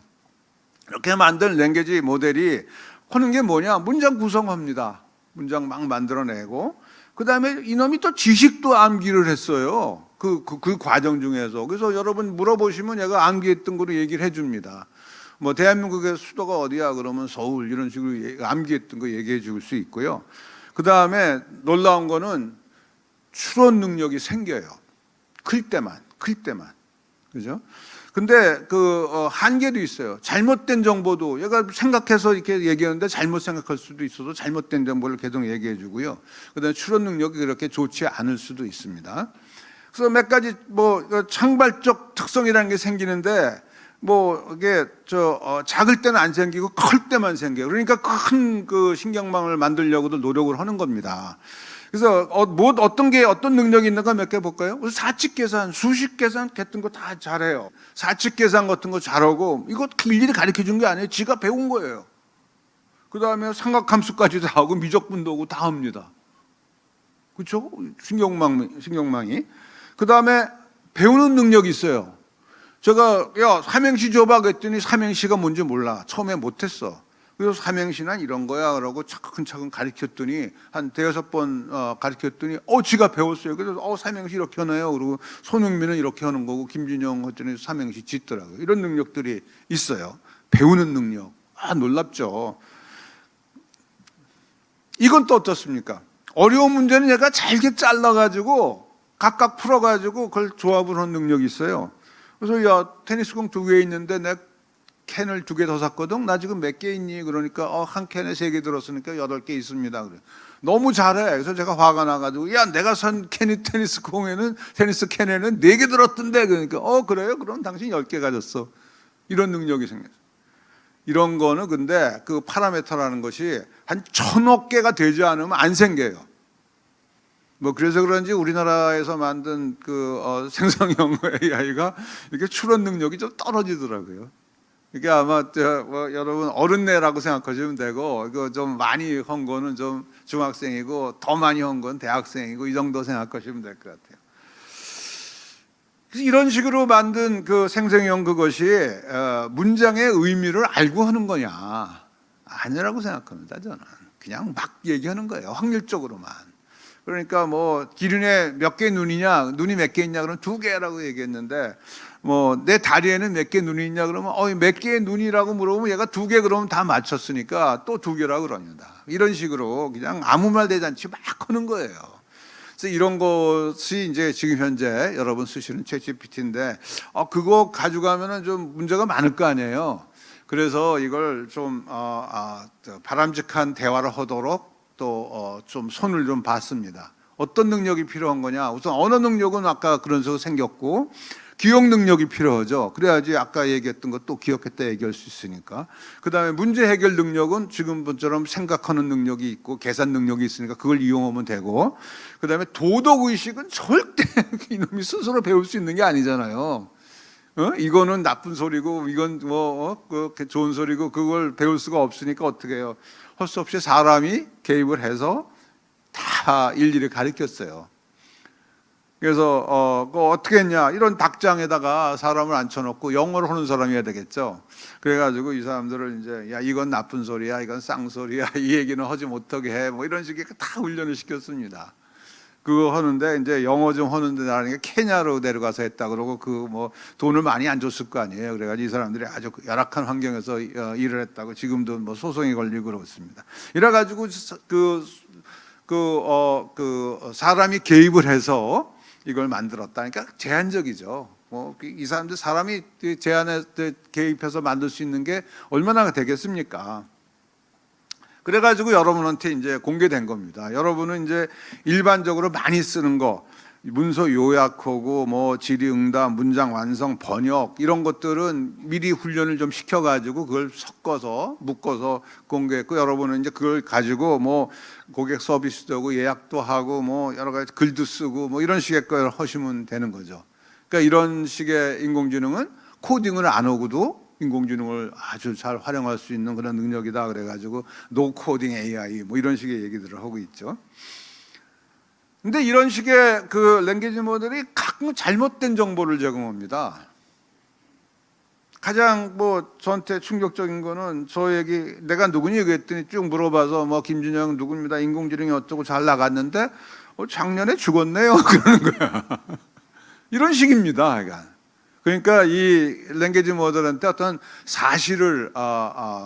이렇게 만든 랭귀지 모델이 하는 게 뭐냐? 문장 구성합니다. 문장 막 만들어내고 그다음에 이놈이 또 지식도 암기를 했어요. 그 과정 중에서. 그래서 여러분 물어보시면 얘가 암기했던 거로 얘기를 해줍니다. 뭐 대한민국의 수도가 어디야 그러면 서울 이런 식으로 암기했던 거 얘기해 줄 수 있고요. 그다음에 놀라운 거는 추론 능력이 생겨요. 클 때만. 그죠? 근데 한계도 있어요. 잘못된 정보도 얘가 생각해서 이렇게 얘기하는데 잘못 생각할 수도 있어서 잘못된 정보를 계속 얘기해 주고요. 그다음에 추론 능력이 그렇게 좋지 않을 수도 있습니다. 그래서 몇 가지 창발적 특성이라는 게 생기는데 이게 작을 때는 안 생기고 클 때만 생겨요. 그러니까 큰 신경망을 만들려고도 노력을 하는 겁니다. 그래서 어떤 능력이 있는가 몇 개 볼까요? 사칙 계산, 수식 계산 같은 거 다 잘해요. 사칙 계산 같은 거 잘하고 이거 일일이 가르쳐 준 게 아니에요. 지가 배운 거예요. 그다음에 삼각함수까지 다 하고 미적분도 하고 다 합니다. 그렇죠? 신경망이. 그다음에 배우는 능력이 있어요. 제가 삼행시 줘봐 그랬더니 삼행시가 뭔지 몰라. 처음에 못했어. 그래서 삼행시는 이런 거야 그러고 차근차근 가르쳤더니 한 대여섯 번 가르쳤더니 지가 배웠어요. 그래서 삼행시 이렇게 하나요? 그리고 손흥민은 이렇게 하는 거고 김진영 어쩌니 삼행시 짓더라고요. 이런 능력들이 있어요. 배우는 능력. 놀랍죠. 이건 또 어떻습니까? 어려운 문제는 얘가 잘게 잘라가지고 각각 풀어가지고 그걸 조합을 한 능력이 있어요. 그래서 테니스공 2개 있는데 내가 캔을 2개 더 샀거든. 나 지금 몇 개 있니? 그러니까 한 캔에 3개 들었으니까 8개 있습니다. 그래. 너무 잘해. 그래서 제가 화가 나가지고 내가 산 테니스 캔에는 4개 들었던데. 그러니까 그래요? 그럼 당신 10개 가졌어. 이런 능력이 생겼어. 이런 거는 근데 그 파라메터라는 것이 한 1000억 개가 되지 않으면 안 생겨요. 그래서 그런지 우리나라에서 만든 생성형 AI가 이렇게 추론 능력이 좀 떨어지더라고요. 이게 아마 여러분 어른네라고 생각하시면 되고 이거 좀 많이 한 거는 좀 중학생이고 더 많이 한 건 대학생이고 이 정도 생각하시면 될 것 같아요. 그래서 이런 식으로 만든 생성형 그것이 문장의 의미를 알고 하는 거냐? 아니라고 생각합니다. 저는 그냥 막 얘기하는 거예요. 확률적으로만. 그러니까 기린에 몇 개 눈이냐, 눈이 몇 개 있냐 그러면 2개라고 얘기했는데 내 다리에는 몇 개 눈이 있냐 그러면 몇 개의 눈이라고 물어보면 얘가 2개 그러면 다 맞췄으니까 또 2개라고 그럽니다. 이런 식으로 그냥 아무 말 대잔치 막 하는 거예요. 그래서 이런 것이 이제 지금 현재 여러분 쓰시는 챗GPT인데 그거 가져가면은 좀 문제가 많을 거 아니에요. 그래서 이걸 좀 바람직한 대화를 하도록 또 좀 손을 좀 봤습니다. 어떤 능력이 필요한 거냐? 우선 언어 능력은 아까 그런 식으로 생겼고 기억 능력이 필요하죠. 그래야지 아까 얘기했던 것도 기억했다 얘기할 수 있으니까. 그다음에 문제 해결 능력은 지금처럼 생각하는 능력이 있고 계산 능력이 있으니까 그걸 이용하면 되고, 그다음에 도덕 의식은 절대 이놈이 스스로 배울 수 있는 게 아니잖아요. 이거는 나쁜 소리고 이건 좋은 소리고 그걸 배울 수가 없으니까 어떻게 해요? 할 수 없이 사람이 개입을 해서 다 일일이 가르쳤어요. 그래서 어떻게 했냐? 이런 닭장에다가 사람을 앉혀놓고 영어를 하는 사람이어야 되겠죠. 그래가지고 이 사람들을 이제 이건 나쁜 소리야, 이건 쌍소리야, 이 얘기는 하지 못하게 해, 이런 식의 다 훈련을 시켰습니다. 그거 하는데 이제 영어 좀 하는데 나라니까 케냐로 데려가서 했다 그러고 돈을 많이 안 줬을 거 아니에요. 그래가지고 이 사람들이 아주 열악한 환경에서 일을 했다고 지금도 소송이 걸리고 그러고 있습니다. 이래가지고 사람이 개입을 해서 이걸 만들었다. 그러니까 제한적이죠. 이 사람들 사람이 제한에 개입해서 만들 수 있는 게 얼마나 되겠습니까? 그래가지고 여러분한테 이제 공개된 겁니다. 여러분은 이제 일반적으로 많이 쓰는 거, 문서 요약하고 질의응답, 문장 완성, 번역 이런 것들은 미리 훈련을 좀 시켜가지고 그걸 섞어서 묶어서 공개했고, 여러분은 이제 그걸 가지고 고객 서비스도 하고 예약도 하고 여러 가지 글도 쓰고 이런 식의 걸 하시면 되는 거죠. 그러니까 이런 식의 인공지능은 코딩을 안 하고도 인공지능을 아주 잘 활용할 수 있는 그런 능력이다 그래가지고 노 코딩 AI 이런 식의 얘기들을 하고 있죠. 근데 이런 식의 랭귀지 모델이 가끔 잘못된 정보를 제공합니다. 가장 저한테 충격적인 거는 저에게 내가 누구니 그랬더니 쭉 물어봐서 김진영 누구입니다. 인공지능이 어쩌고 잘 나갔는데 작년에 죽었네요. 그러는 거야. 이런 식입니다. 그러니까 이 랭귀지 모델한테 어떤 사실을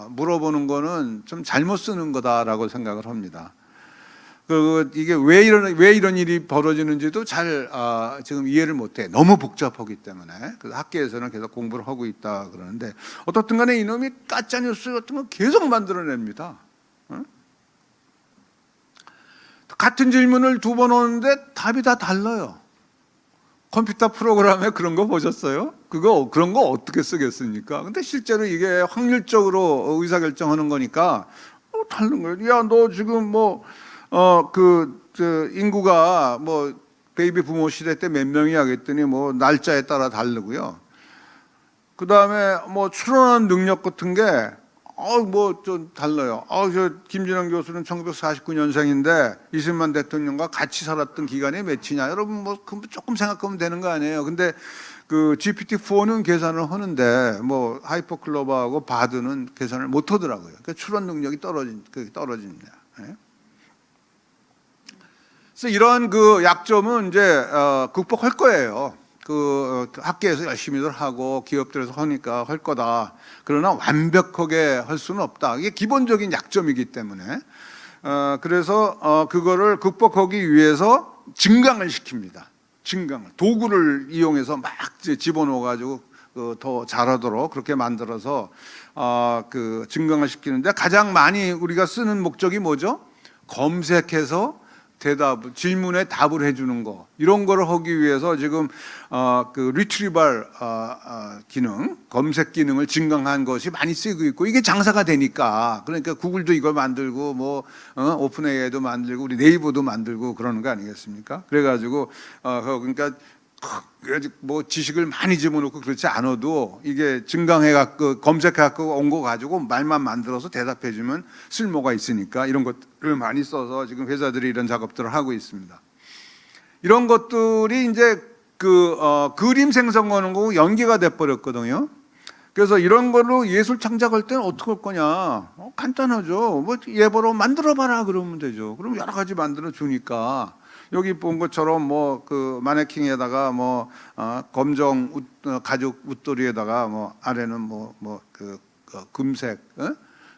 물어보는 거는 좀 잘못 쓰는 거다라고 생각을 합니다. 이게 왜 이런 일이 벌어지는지도 잘 지금 이해를 못해. 너무 복잡하기 때문에. 그래서 학계에서는 계속 공부를 하고 있다 그러는데, 어떻든 간에 이놈이 가짜뉴스 같은 거 계속 만들어냅니다. 같은 질문을 두 번 오는데 답이 다 달라요. 컴퓨터 프로그램에 그런 거 보셨어요? 그런 거 어떻게 쓰겠습니까? 근데 실제로 이게 확률적으로 의사결정하는 거니까 다른 거예요. 야, 너 지금 인구가 베이비 부모 시대 때 몇 명이야 그랬더니 날짜에 따라 다르고요. 그 다음에 추론하는 능력 같은 게 좀 달라요. 저 김진영 교수는 1949년생인데 이승만 대통령과 같이 살았던 기간이 몇이냐. 여러분 조금 생각하면 되는 거 아니에요. 근데 그 GPT-4는 계산을 하는데 하이퍼클로버하고 바드는 계산을 못 하더라고요. 그러니까 추론 능력이 떨어집니다. 네? 그래서 이런 그 약점은 이제 극복할 거예요. 학계에서 열심히들 하고 기업들에서 하니까 할 거다. 그러나 완벽하게 할 수는 없다. 이게 기본적인 약점이기 때문에 그래서 그거를 극복하기 위해서 증강을 시킵니다. 도구를 이용해서 막 집어넣어 가지고 더 잘하도록 그렇게 만들어서 증강을 시키는데, 가장 많이 우리가 쓰는 목적이 뭐죠? 검색해서 질문에 답을 해주는 거, 이런 거를 하기 위해서 지금 리트리발 기능, 검색 기능을 증강한 것이 많이 쓰이고 있고, 이게 장사가 되니까. 그러니까 구글도 이걸 만들고 오픈 AI도 만들고 우리 네이버도 만들고 그러는 거 아니겠습니까? 그래가지고 그러니까 지식을 많이 집어넣고 그렇지 않아도 이게 증강해갖고 검색해갖고 온 거 가지고 말만 만들어서 대답해주면 쓸모가 있으니까 이런 것들을 많이 써서 지금 회사들이 이런 작업들을 하고 있습니다. 이런 것들이 이제 그림 생성하는 거고 연계가 돼버렸거든요. 그래서 이런 걸로 예술 창작할 때는 어떻게 할 거냐? 간단하죠. 예보로 만들어봐라 그러면 되죠. 그럼 여러 가지 만들어 주니까. 여기 본 것처럼 마네킹에다가 검정 가죽 웃도리에다가 아래는 금색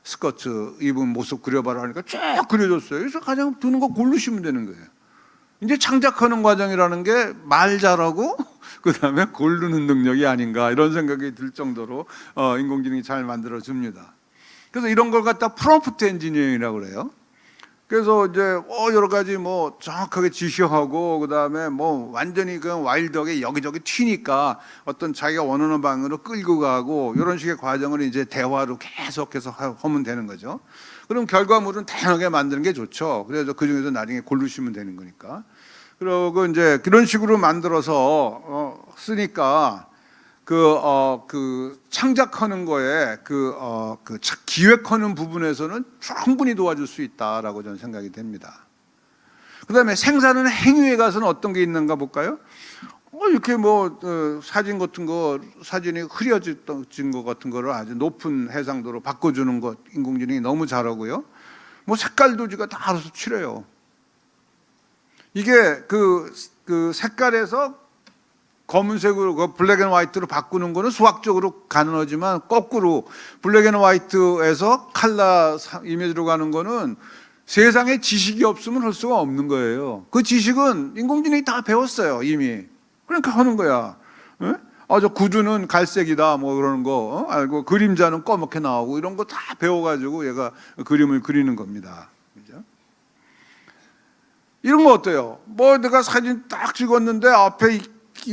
스커트 입은 모습 그려봐라 하니까 쫙 그려줬어요. 그래서 가장 드는 거 고르시면 되는 거예요. 이제 창작하는 과정이라는 게 말 잘하고 그다음에 고르는 능력이 아닌가, 이런 생각이 들 정도로 인공지능이 잘 만들어 줍니다. 그래서 이런 걸 갖다 프롬프트 엔지니어링이라고 그래요. 그래서 이제 여러 가지 정확하게 지시하고, 그다음에 완전히 그냥 와일드하게 여기저기 튀니까 어떤 자기가 원하는 방향으로 끌고 가고, 이런 식의 과정을 이제 대화로 계속해서 하면 되는 거죠. 그럼 결과물은 다양하게 만드는 게 좋죠. 그래서 그 중에서 나중에 고르시면 되는 거니까. 그리고 이제 그런 식으로 만들어서 쓰니까 창작하는 거에 기획하는 부분에서는 충분히 도와줄 수 있다라고 저는 생각이 됩니다. 그다음에 생산하는 행위에 가서는 어떤 게 있는가 볼까요? 이렇게 사진 같은 거, 사진이 흐려진 것 같은 거를 아주 높은 해상도로 바꿔주는 것, 인공지능이 너무 잘하고요. 색깔도 지가 다 알아서 칠해요. 이게 색깔에서 검은색으로 블랙 앤 화이트로 바꾸는 거는 수학적으로 가능하지만, 거꾸로 블랙 앤 화이트에서 컬러 이미지로 가는 거는 세상에 지식이 없으면 할 수가 없는 거예요. 그 지식은 인공지능이 다 배웠어요 이미. 그러니까 하는 거야. 저 구두는 갈색이다 그러는 거 알고, 그림자는 검게 나오고, 이런 거 다 배워가지고 얘가 그림을 그리는 겁니다. 그죠? 이런 거 어때요? 내가 사진 딱 찍었는데 앞에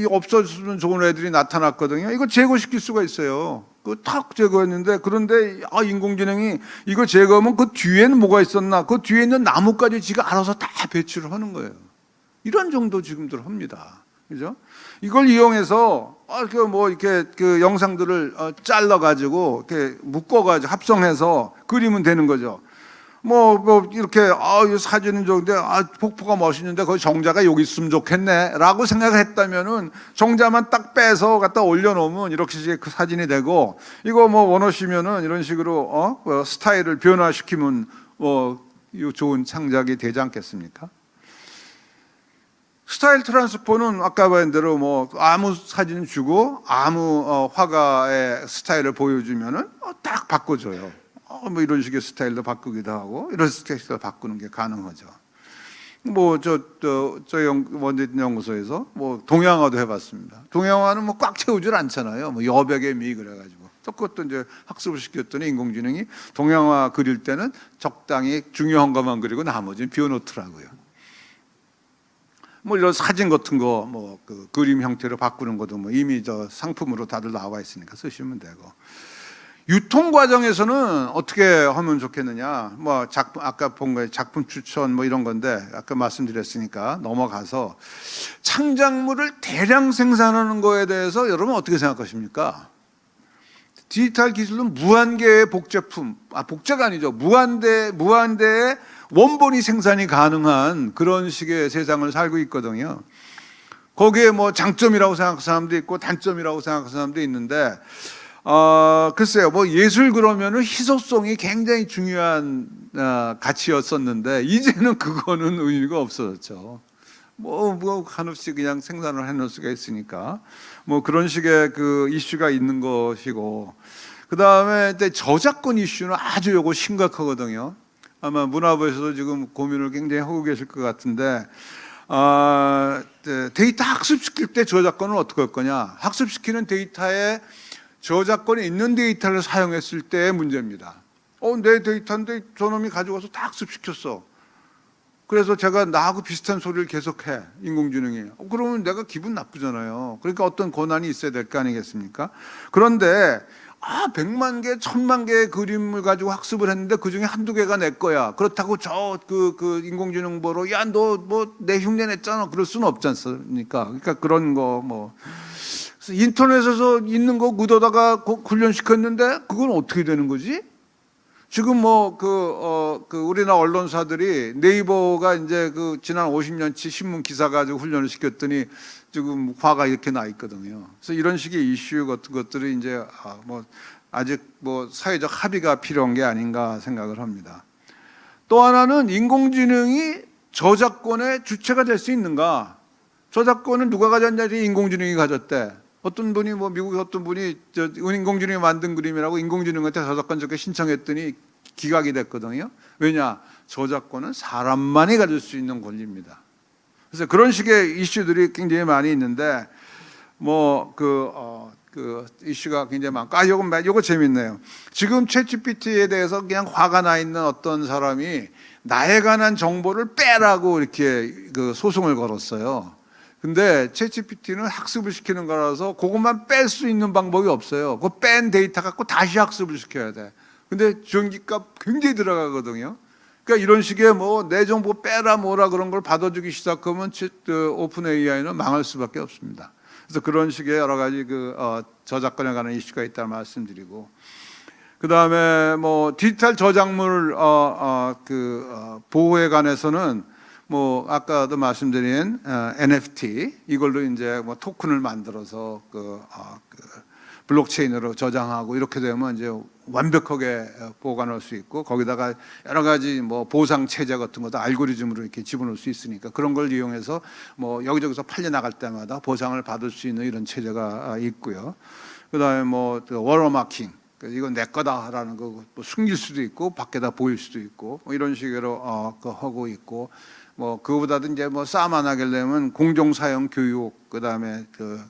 없어졌으면 좋은 애들이 나타났거든요. 이거 제거시킬 수가 있어요. 탁 제거했는데, 그런데 인공지능이 이거 제거하면 그 뒤에는 뭐가 있었나, 그 뒤에 있는 나무까지 지가 알아서 다 배치를 하는 거예요. 이런 정도 지금들 합니다. 그죠? 이걸 이용해서 이렇게 영상들을 잘라가지고 이렇게 묶어가지고 합성해서 그리면 되는 거죠. 이렇게 이 사진은 좋은데 폭포가 멋있는데 거기 정자가 여기 있으면 좋겠네라고 생각했다면은 정자만 딱 빼서 갖다 올려놓으면 이렇게 그 사진이 되고, 이거 원하시면은 이런 식으로 스타일을 변화시키면 좋은 창작이 되지 않겠습니까? 스타일 트랜스포는 아까 말한 대로 뭐 아무 사진 주고 아무 화가의 스타일을 보여주면은 딱 바꿔줘요. 뭐 이런 식의 스타일도 바꾸기도 하고 이런 스타일도 바꾸는 게 가능하죠. 뭐 원짓 연구소에서 뭐 동양화도 해봤습니다. 동양화는 뭐 꽉 채우질 않잖아요. 뭐 여백의 미 그래가지고 또 그것도 이제 학습을 시켰더니 인공지능이 동양화 그릴 때는 적당히 중요한 것만 그리고 나머지는 비워놓더라고요. 뭐 이런 사진 같은 거 뭐 그 그림 형태로 바꾸는 것도 뭐 이미 저 상품으로 다들 나와 있으니까 쓰시면 되고. 유통 과정에서는 어떻게 하면 좋겠느냐? 뭐 작품 아까 본 거에 작품 추천 뭐 이런 건데 아까 말씀드렸으니까 넘어가서 창작물을 대량 생산하는 거에 대해서 여러분 어떻게 생각하십니까? 디지털 기술은 무한계의 복제품, 복제가 아니죠. 무한대의 원본이 생산이 가능한 그런 식의 세상을 살고 있거든요. 거기에 뭐 장점이라고 생각하는 사람도 있고 단점이라고 생각하는 사람도 있는데 글쎄요, 뭐 예술 그러면은 희소성이 굉장히 중요한 가치였었는데 이제는 그거는 의미가 없어졌죠. 뭐 한없이 그냥 생산을 해놓을 수가 있으니까 뭐 그런 식의 그 이슈가 있는 것이고, 그 다음에 저작권 이슈는 아주 요거 심각하거든요. 아마 문화부에서도 지금 고민을 굉장히 하고 계실 것 같은데 데이터 학습시킬 때 저작권을 어떻게 할 거냐? 학습시키는 데이터에 저작권이 있는 데이터를 사용했을 때의 문제입니다. 내 데이터인데 저놈이 가져가서 다 학습시켰어. 그래서 제가 나하고 비슷한 소리를 계속해, 인공지능이. 그러면 내가 기분 나쁘잖아요. 그러니까 어떤 권한이 있어야 될 거 아니겠습니까? 그런데 100만 개, 1000만 개의 그림을 가지고 학습을 했는데 그중에 한두 개가 내 거야. 그렇다고 그 인공지능 보러 야, 너 뭐 내 흉내 냈잖아. 그럴 수는 없지 않습니까? 그러니까 그런 거 뭐. 인터넷에서 있는 거 묻어다가 훈련시켰는데 그건 어떻게 되는 거지? 지금 뭐 우리나라 언론사들이 네이버가 이제 그 지난 50년치 신문 기사 가지고 훈련을 시켰더니 지금 화가 이렇게 나 있거든요. 그래서 이런 식의 이슈 같은 것들이 이제 뭐 아직 뭐 사회적 합의가 필요한 게 아닌가 생각을 합니다. 또 하나는 인공지능이 저작권의 주체가 될 수 있는가? 저작권은 누가 가졌냐니 인공지능이 가졌대. 어떤 분이 뭐 미국의 어떤 분이 인공지능이 만든 그림이라고 인공지능한테 저작권적에 신청했더니 기각이 됐거든요. 왜냐? 저작권은 사람만이 가질 수 있는 권리입니다. 그래서 그런 식의 이슈들이 굉장히 많이 있는데 뭐 그 이슈가 굉장히 많고 요거 재밌네요. 지금 챗GPT에 대해서 그냥 화가 나 있는 어떤 사람이 나에 관한 정보를 빼라고 이렇게 그 소송을 걸었어요. 근데 챗GPT는 학습을 시키는 거라서 그것만 뺄 수 있는 방법이 없어요. 그 뺀 데이터 갖고 다시 학습을 시켜야 돼. 근데 전기값 굉장히 들어가거든요. 그러니까 이런 식의 뭐 내 정보 빼라 뭐라 그런 걸 받아주기 시작하면 오픈 AI는 망할 수밖에 없습니다. 그래서 그런 식의 여러 가지 저작권에 관한 이슈가 있다는 말씀드리고, 그 다음에 뭐 디지털 저작물 보호에 관해서는 뭐 아까도 말씀드린 NFT 이걸로 이제 뭐 토큰을 만들어서 블록체인으로 저장하고 이렇게 되면 이제 완벽하게 보관할 수 있고 거기다가 여러 가지 뭐 보상 체제 같은 것도 알고리즘으로 이렇게 집어넣을 수 있으니까 그런 걸 이용해서 뭐 여기저기서 팔려 나갈 때마다 보상을 받을 수 있는 이런 체제가 있고요. 그다음에 뭐 워터마킹, 이건 내 거다라는 거 뭐 숨길 수도 있고 밖에다 보일 수도 있고 뭐 이런 식으로 하고 있고, 뭐 그거보다도 이제 뭐 싸움 안 하려면 공정 사용 교육, 그다음에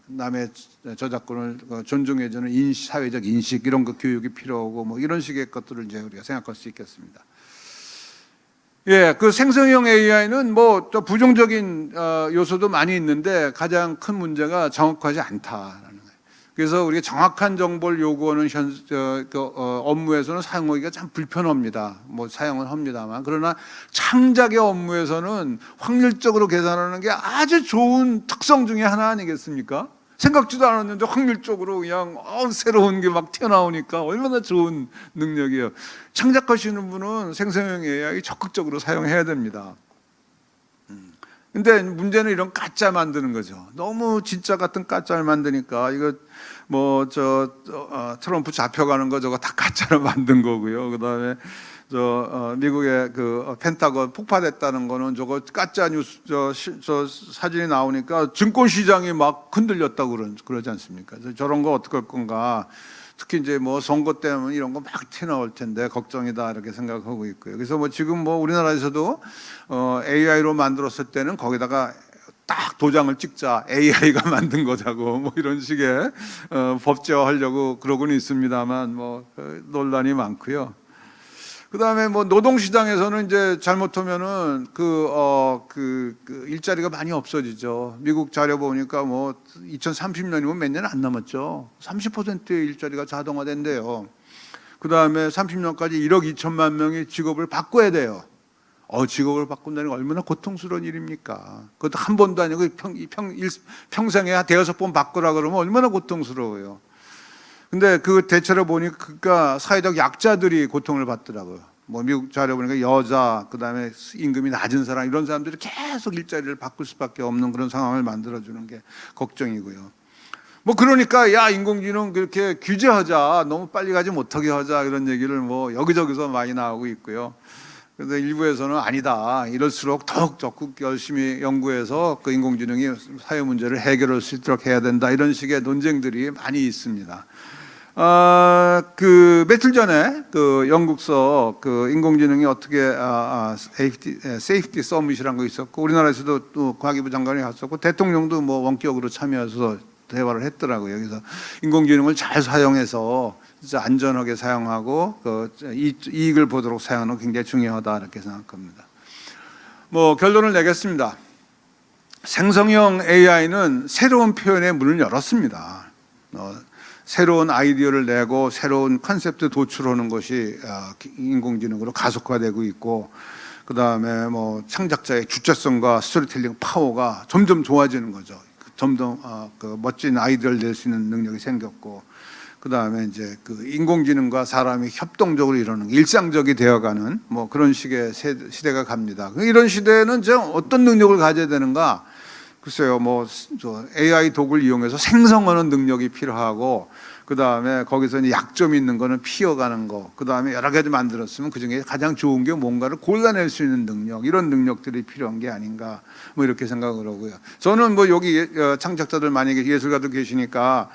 남의 저작권을 존중해주는 사회적 인식 이런 거 교육이 필요하고 뭐 이런 식의 것들을 이제 우리가 생각할 수 있겠습니다. 예, 그 생성형 AI는 뭐 또 부정적인 요소도 많이 있는데 가장 큰 문제가 정확하지 않다라는 거예요. 그래서 우리가 정확한 정보를 요구하는 업무에서는 사용하기가 참 불편합니다. 뭐 사용을 합니다만, 그러나 창작의 업무에서는 확률적으로 계산하는 게 아주 좋은 특성 중에 하나 아니겠습니까? 생각지도 않았는데 확률적으로 그냥 새로운 게 막 튀어나오니까 얼마나 좋은 능력이에요. 창작하시는 분은 생성형 AI 적극적으로 사용해야 됩니다. 근데 문제는 이런 가짜 만드는 거죠. 너무 진짜 같은 가짜를 만드니까 이거 뭐 트럼프 잡혀가는 거 저거 다 가짜로 만든 거고요. 그다음에 미국의 그 펜타곤 폭파됐다는 거는 저거 가짜 뉴스 저 사진이 나오니까 증권 시장이 막 흔들렸다고 그러지 않습니까? 그래서 저런 거 어떻게 할 건가? 특히 이제 뭐 선거 때문에 이런 거 막 튀어나올 텐데 걱정이다 이렇게 생각하고 있고요. 그래서 뭐 지금 뭐 우리나라에서도 AI로 만들었을 때는 거기다가 딱 도장을 찍자, AI가 만든 거자고 뭐 이런 식의 법제화하려고 그러고는 있습니다만 뭐 논란이 많고요. 그다음에 뭐 노동시장에서는 이제 잘못하면은 그 일자리가 많이 없어지죠. 미국 자료 보니까 뭐 2030년이면 몇 년 안 남았죠. 30%의 일자리가 자동화된대요. 그다음에 30년까지 1억 2천만 명이 직업을 바꿔야 돼요. 직업을 바꾼다는 게 얼마나 고통스러운 일입니까? 그것도 한 번도 아니고 평생에 대여섯 번 바꾸라 그러면 얼마나 고통스러워요. 근데 그 대체로 보니까 사회적 약자들이 고통을 받더라고요. 뭐 미국 자료 보니까 여자, 그다음에 임금이 낮은 사람 이런 사람들이 계속 일자리를 바꿀 수밖에 없는 그런 상황을 만들어주는 게 걱정이고요. 뭐 그러니까 야 인공지능 그렇게 규제하자, 너무 빨리 가지 못하게 하자 이런 얘기를 뭐 여기저기서 많이 나오고 있고요. 그래서 일부에서는 아니다. 이럴수록 더욱 적극 열심히 연구해서 그 인공지능이 사회 문제를 해결할 수 있도록 해야 된다. 이런 식의 논쟁들이 많이 있습니다. 그 며칠 전에 그 영국서 그 인공지능이 어떻게 세이프티 서밋이라는 거 있었고 우리나라에서도 또 과기부 장관이 갔었고 대통령도 뭐 원격으로 참여해서 대화를 했더라고요. 그래서 인공지능을 잘 사용해서 진짜 안전하게 사용하고 그 이익을 보도록 사용하는 게 굉장히 중요하다 이렇게 생각합니다. 뭐 결론을 내겠습니다. 생성형 AI는 새로운 표현의 문을 열었습니다. 새로운 아이디어를 내고 새로운 컨셉트 도출하는 것이 인공지능으로 가속화되고 있고 그 다음에 뭐 창작자의 주체성과 스토리텔링 파워가 점점 좋아지는 거죠. 점점 그 멋진 아이디어를 낼 수 있는 능력이 생겼고 그 다음에 이제 그 인공지능과 사람이 협동적으로 이루는 일상적이 되어가는 뭐 그런 식의 시대가 갑니다. 이런 시대에는 어떤 능력을 가져야 되는가? 글쎄요, 뭐 AI 도구를 이용해서 생성하는 능력이 필요하고 그 다음에 거기서 이제 약점이 있는 거는 피어가는 거, 그 다음에 여러 가지 만들었으면 그 중에 가장 좋은 게 뭔가를 골라낼 수 있는 능력, 이런 능력들이 필요한 게 아닌가, 뭐 이렇게 생각을 하고요. 저는 뭐 여기 창작자들 만약에 예술가들 계시니까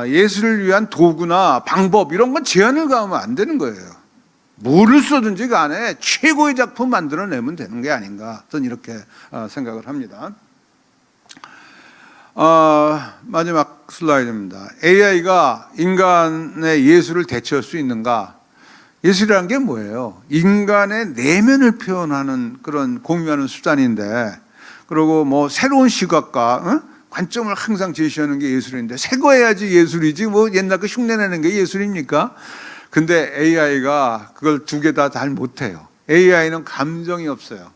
예술을 위한 도구나 방법 이런 건 제한을 가하면 안 되는 거예요. 뭐를 쓰든지 간에 최고의 작품 만들어내면 되는 게 아닌가, 저는 이렇게 생각을 합니다. 마지막 슬라이드입니다. AI가 인간의 예술을 대체할 수 있는가? 예술이라는 게 뭐예요? 인간의 내면을 표현하는 그런 공유하는 수단인데, 그리고 뭐 새로운 시각과 관점을 항상 제시하는 게 예술인데, 새 거 해야지 예술이지 뭐 옛날 거 흉내내는 게 예술입니까? 근데 AI가 그걸 두 개 다 잘 못해요. AI는 감정이 없어요.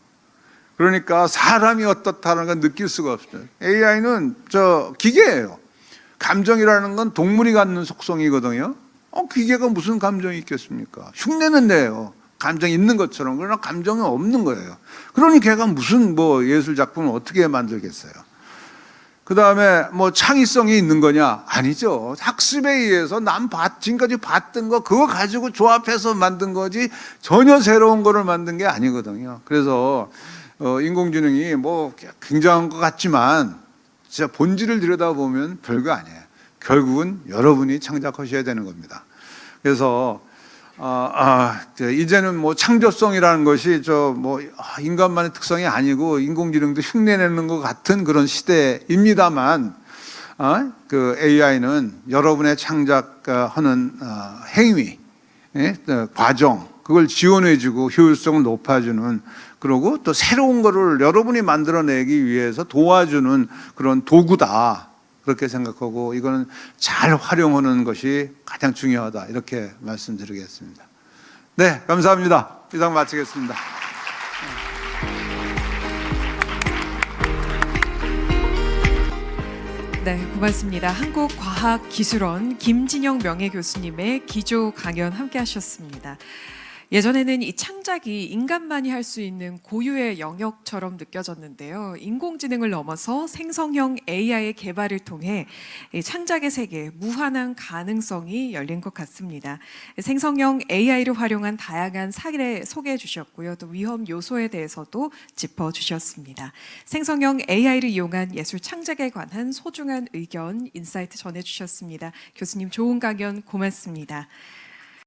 그러니까 사람이 어떻다는 걸 느낄 수가 없어요. AI는 기계예요. 감정이라는 건 동물이 갖는 속성이거든요. 기계가 무슨 감정이 있겠습니까? 흉내는 내요. 감정이 있는 것처럼. 그러나 감정이 없는 거예요. 그러니 걔가 무슨 뭐 예술 작품을 어떻게 만들겠어요? 그 다음에 뭐 창의성이 있는 거냐? 아니죠. 학습에 의해서 지금까지 봤던 거 그거 가지고 조합해서 만든 거지 전혀 새로운 거를 만든 게 아니거든요. 그래서 인공지능이 뭐 굉장한 것 같지만 진짜 본질을 들여다보면 별거 아니에요. 결국은 여러분이 창작하셔야 되는 겁니다. 그래서 이제는 뭐 창조성이라는 것이 인간만의 특성이 아니고 인공지능도 흉내내는 것 같은 그런 시대입니다만 그 AI는 여러분의 창작하는 행위, 과정 그걸 지원해주고 효율성을 높아주는, 그리고 또 새로운 거를 여러분이 만들어내기 위해서 도와주는 그런 도구다, 그렇게 생각하고 이거는 잘 활용하는 것이 가장 중요하다, 이렇게 말씀드리겠습니다. 네, 감사합니다. 이상 마치겠습니다. 네, 고맙습니다. 한국과학기술원 김진영 명예교수님의 기조 강연 함께 하셨습니다. 예전에는 이 창작이 인간만이 할 수 있는 고유의 영역처럼 느껴졌는데요. 인공지능을 넘어서 생성형 AI의 개발을 통해 이 창작의 세계, 무한한 가능성이 열린 것 같습니다. 생성형 AI를 활용한 다양한 사례 소개해 주셨고요. 또 위험 요소에 대해서도 짚어 주셨습니다. 생성형 AI를 이용한 예술 창작에 관한 소중한 의견, 인사이트 전해 주셨습니다. 교수님 좋은 강연 고맙습니다.